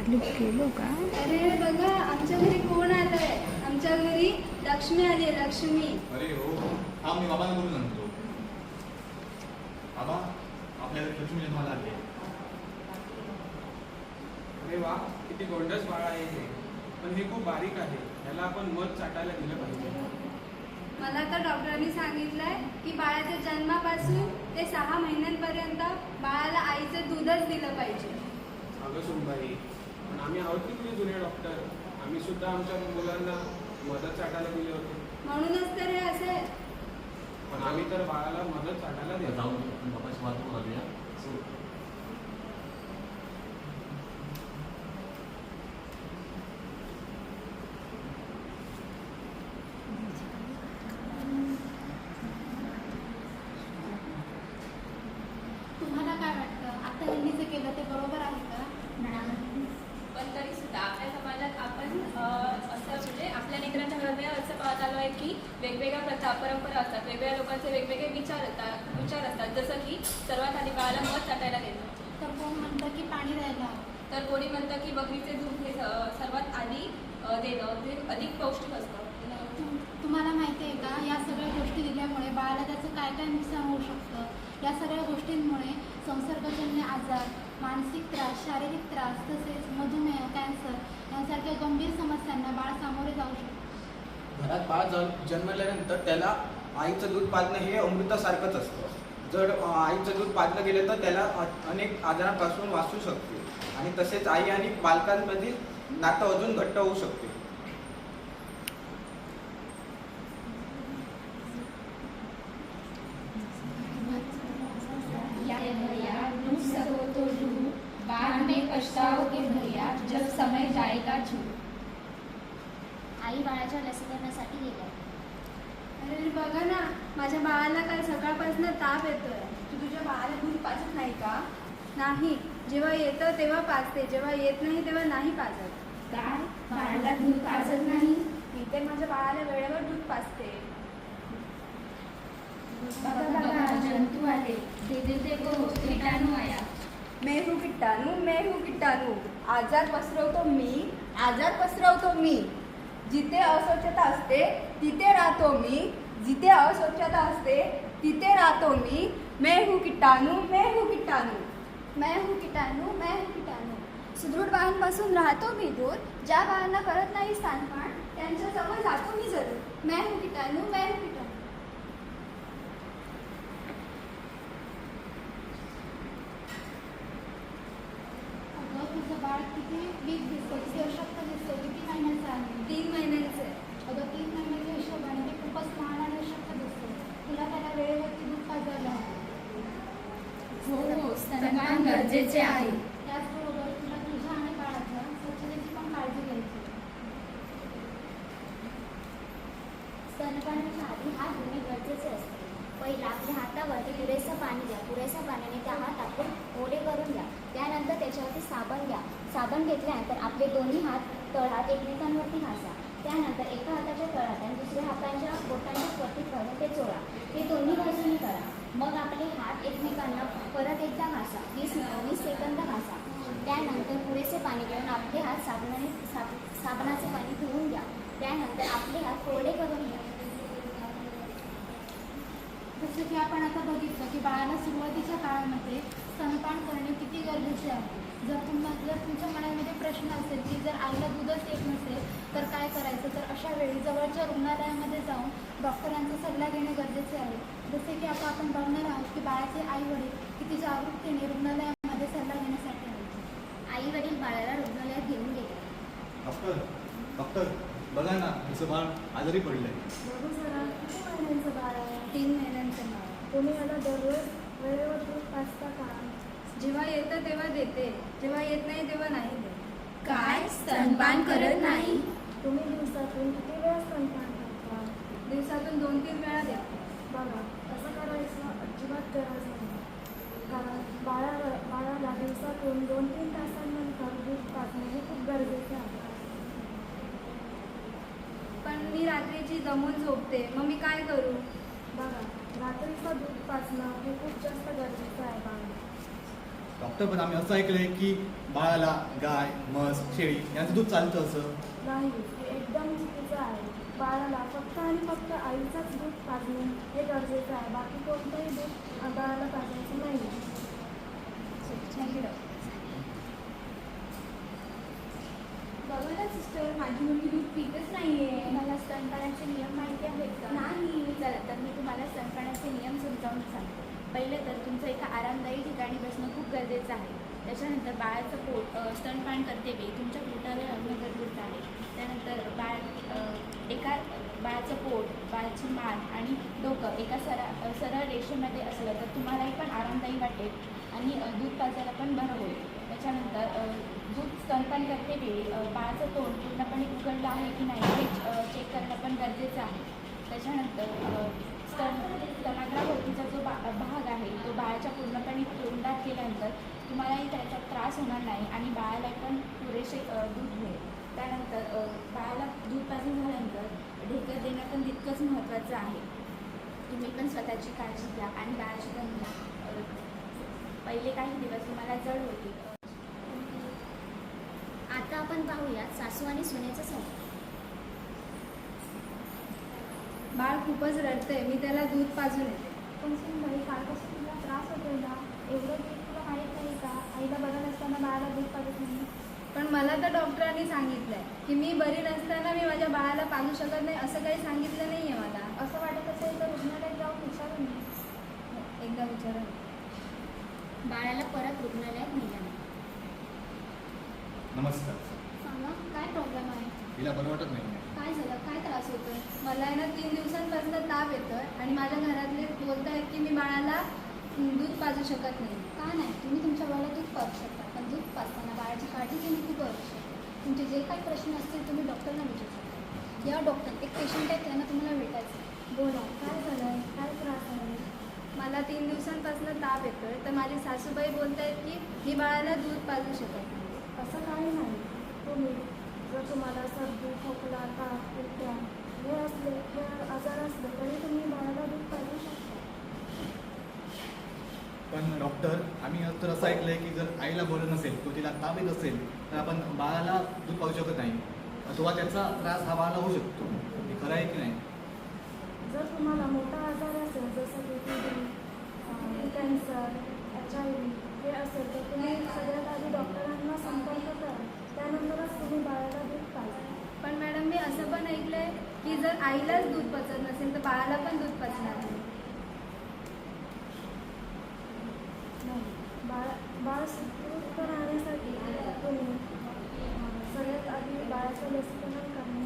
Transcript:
गेलो का? अरे बघा आमच्या घरी कोण आलंय. आमच्या घरी लक्ष्मी आली आहे. लक्ष्मी. अरे हो हा मी बाबांना बोलून आणतो. बाबा आपल्या लक्ष्मी जन्माला आली आहे. अरे वा किती गोंडस बाळ आहे हे. पण हे खूप बारीक आहे. ह्याला आपण मध चाटायला दिलं पाहिजे. मला तर डॉक्टरांनी सांगितलंय की बाळाच्या जन्मापासून ते 6 महिन्यांपर्यंत बाळाला आईचं दूधच दिलं पाहिजे. अगं सुनबाई, पण आम्ही आहोत की तुझे जुने डॉक्टर. आम्ही सुद्धा आमच्या मुलांना मदत चाटायला दिले होते. म्हणूनच तर हे असे. पण आम्ही तर बाळाला मदत चाटायला देतो. जाऊन आपण बाबाची वाट घालूया. तुम्हाला काय वाटतं, आता यांनी जे केलं ते बरोबर आहे का? पण तरी सुद्धा आपल्या समाजात आपण असं म्हणजे आपल्या लेकरांच्या घरात असं पाहत आलो आहे की वेगवेगळ्या प्रथा परंपरा असतात. वेगवेगळ्या लोकांचे वेगवेगळे विचार असतात. जसं की सर्वात आधी बाळाला मध चाटायला देणं. तर कोण म्हणतं की पाणी द्यायला हवं. तर कोणी म्हणतं की बकरीचे दूध हे सर्वात आधी देणं ते अधिक पौष्टिक असतं. तुम्हाला माहिती आहे का, या सगळ्या गोष्टी दिल्यामुळे बाळाला त्याचं काय काय नुकसान होऊ शकतं. या सगळ्या गोष्टींमुळे संसर्गजन्य आजार, मानसिक त्रास, शारीरिक त्रास, तसेच मधुमेह, कॅन्सर यांसारख्या गंभीर समस्यांना बाळ सामोरे जाऊ शकतं. घरात बाळ जन्मल्यानंतर त्याला आईचं दूध पाजणं हे अमृतासारखंच असतं. जर आईचं दूध पाजलं गेलं तर त्याला अनेक आजारांपासून वाचू शकते आणि तसेच आई आणि बालकांमधील नातं अजून घट्ट होऊ शकते. बाद में पछताओगे भैया जब समय जाएगा झूठ. आई बाळाच्या लसीकरणासाठी गेल्या. अरे बघा ना, माझ्या बाळाला काल सकाळपासून ताप येतोय. तू तुझ्या बाळाला दूध पाजत नाही का? नाही, जेव्हा येतं तेव्हा पाजते, जेव्हा येत नाही तेव्हा नाही पाजत. काय बाळाला दूध पाजत नाही? मी तर माझ्या बाळाला वेळेवर दूध पाजते. बघा बघा जंतू आले. दे को कीटाणू आया. मैं हूँ कीटाणू. आजार पसरवतो मी. जिथे अस्वच्छता असते तिथे राहतो मी. मैं हूँ कीटाणू. सुदृढ बाळांपासून राहतो मी दूर. ज्या बाळांना करत नाही स्तनपान त्यांच्या जवळ जातो मी जरूर. मैं हूँ कीटाणू. अगं तुझं बाळ किती वीक दिसतं, किती अशक्त दिसतं. किती महिन्याचं आहे? 3 महिन्यांचे. अगं 3 महिन्याच्या हिशोबाने ते खूपच लहान आणि अशक्त दिसतं. तुला त्याला वेळेवरती दूध पाजायला हवं. हो स्तनपान गरजेचे आहे. त्याचबरोबर तुला तुझ्या आणि बाळाच्या स्वच्छतेची पण काळजी घ्यायची. स्तनपानाच्या आधी हात धुणे गरजेचे असते. पहिला आपल्या हातावरती पुरेसं पाणी द्या. पुरेशा पाण्याने त्या हात आपण ओले करून घ्या. त्यानंतर त्याच्यावरती साबण घ्या. साबण घेतल्यानंतर आपले दोन्ही हात तळहात एकमेकांवरती घासा. त्यानंतर एका हाताच्या तळहात आणि दुसऱ्या हाताच्या बोटांच्या वरती ठेवून ते चोळा. हे दोन्ही बाजूंनी करा. मग आपले हात एकमेकांना परत एकदा घासा. 20 सेकंद घासा. त्यानंतर पुरेसे पाणी घेऊन आपले हात साबणाचे पाणी धुवून घ्या. त्यानंतर आपले हात कोरडे करून घ्या. जसं की आपण आता बघितलं की बाळाला सुरुवातीच्या काळामध्ये स्तनपान करणे किती गरजेचे आहे. जर तुमच्या मनामध्ये प्रश्न असेल की जर आईला दूधच येत नसेल तर काय करायचं, तर अशा वेळी जवळच्या रुग्णालयामध्ये जाऊन डॉक्टरांचा सल्ला घेणे गरजेचे आहे. जसे की आता आपण बघणार आहोत की बाळाचे आई वडील किती जागरूकतेने रुग्णालयामध्ये सल्ला घेण्यासाठी आले. आई वडील बाळाला रुग्णालयात घेऊन गेले. डॉक्टर बघा ना, तुमचं बाळ आजारी पडलंय. बघू जरा, किती महिन्यांचं बाळ आहे? 3 महिन्यांचं बाळ. तुम्ही याला दररोज वेळेवर दूध पाजता का? जेव्हा येतं तेव्हा देते, जेव्हा येत नाही तेव्हा नाही देत. काय स्तनपान करत नाही? तुम्ही दिवसातून किती वेळा स्तनपान करता? दिवसातून 2-3 वेळा देते. बघा, असं करायचं अजिबात गरज नाही. कारण बाळाला दिवसातून 2-3 तासांनंतर दूध पाजणे हे खूप गरजेचे आहे. पण मी रात्रीची दमून झोपते, मग मी काय करू? बघा, रात्रीचं दूध पाजणं हे खूप जास्त गरजेचं आहे बाळाला. डॉक्टर पण आम्ही असं ऐकलंय की बाळाला गाय म्हस शेळी यांचं दूध चालतं असं. नाही, हे एकदम चुकीचं आहे. बाळाला फक्त आणि फक्त आईचंच दूध पाजणे हे गरजेचं आहे. बाकी कोणतंही दूध बाळाला पाजायचं नाही. Thank you doctor. बघा ना सिस्टर, माझी मुलगी दूध पितच नाहीये. मला स्तनपानाचे नियम माहिती आहेत का? नाही. चला तर मी तुम्हाला स्तनपानाचे नियम समजावून सांगते. पहिले तर तुमचं एका आरामदायी ठिकाणी बसणं खूप गरजेचं आहे. त्याच्यानंतर बाळाचं पोट स्तनपान करते वेळी तुमच्या पोटाला लागणं गरजेचं आहे. त्यानंतर बाळाचं पोट, बाळाची मान आणि डोकं एका सरळ रेषेमध्ये असलं तर तुम्हालाही पण आरामदायी वाटेल आणि दूध पाजायला पण बरं होईल. त्याच्यानंतर दूध स्तनपान करते वेळी बाळाचं तोंड पूर्णपणे उघडलं आहे की नाही हे चेक करणं पण गरजेचं आहे. त्याच्यानंतर स्तनाग्राभोवतीचा जो भाग आहे तो बाळाच्या पूर्णपणे तोंडात गेल्यानंतर तुम्हालाही त्याचा त्रास होणार नाही आणि बाळाला पण पुरेसे दूध मिळेल. त्यानंतर बाळाला दूध पाजून झाल्यानंतर ढेकर देणं पण तितकंच महत्त्वाचं आहे. तुम्ही पण स्वतःची काळजी घ्या आणि बाळाची पण घ्या. पहिले काही दिवस तुम्हाला जड होती. आता आपण पाहूया सासू आणि सुनेचा संवाद. बाळ खूपच रडतंय, मी त्याला दूध पाजून येते. पण सुनबाई, कालपासून तुला त्रास होतोय ना? एवढं दूध तुला माहीत नाही का? आईला बरं नसताना बाळाला दूध पाजत नाही. पण मला तर डॉक्टरांनी सांगितलंय की मी बरी नसताना मी माझ्या बाळाला पाजू शकत नाही, असं काही सांगितलं नाही आहे मला. असं वाटत असेल तर रुग्णालयात जाऊन विचारून घे. एकदा विचारा. बाळाला परत रुग्णालयात नेलं नाही. नमस्कार. सांगा, काय प्रॉब्लेम आहे? तिला बरं वाटत नाही. काय झालं? काय त्रास होतोय? मला आहे ना 3 दिवसांपासून ताप येतोय आणि माझ्या घरातले बोलत आहेत की मी बाळाला दूध पाजू शकत नाही. का नाही? तुम्ही तुमच्या बाळाला दूध पाजू शकता, पण दूध पाजताना बाळाची काळजी घेणे खूप आवश्यक आहे. तुमचे जे काही प्रश्न असतील तुम्ही डॉक्टरना विचारू शकता. या डॉक्टर एक पेशंट आहे, त्यांना तुम्हाला भेटायचं आहे. बोला, काय झालं? काय त्रास आहे? मला 3 दिवसांपासून ताप येतोय तर माझी सासूबाई बोलत आहेत की मी बाळाला दूध पाजू शकत नाही. असं काही नाही. तुम्ही जर तुम्हाला सर्दी, खोकला, ताप, उलट्या हे आजार असले तरी तुम्ही बाळाला दूध पाजू शकता. पण डॉक्टर, आम्ही तर असं ऐकलंय की जर आईला बरं नसेल किंवा तिला ताप येत असेल तर आपण बाळाला दूध पाजू शकत नाही अथवा त्याचा त्रास हा बाळाला होऊ शकतो. हे खरं आहे की नाही? जर तुम्हाला मोठा आजार असेल जसं की TB, कॅन्सर, HIV हे असेल तर तुम्ही सगळ्यात आधी डॉक्टरांना संपर्क करा. त्यानंतरच तुम्ही बाळाला दूध पाजा. पण मॅडम, मी असं पण ऐकलं आहे की जर आईलाच दूध पचत नसेल तर बाळाला पण दूध पचणार नाही. बाळ सुदृढ राहण्यासाठी तुम्ही सगळ्यात आधी बाळाचं लसीकरण करणे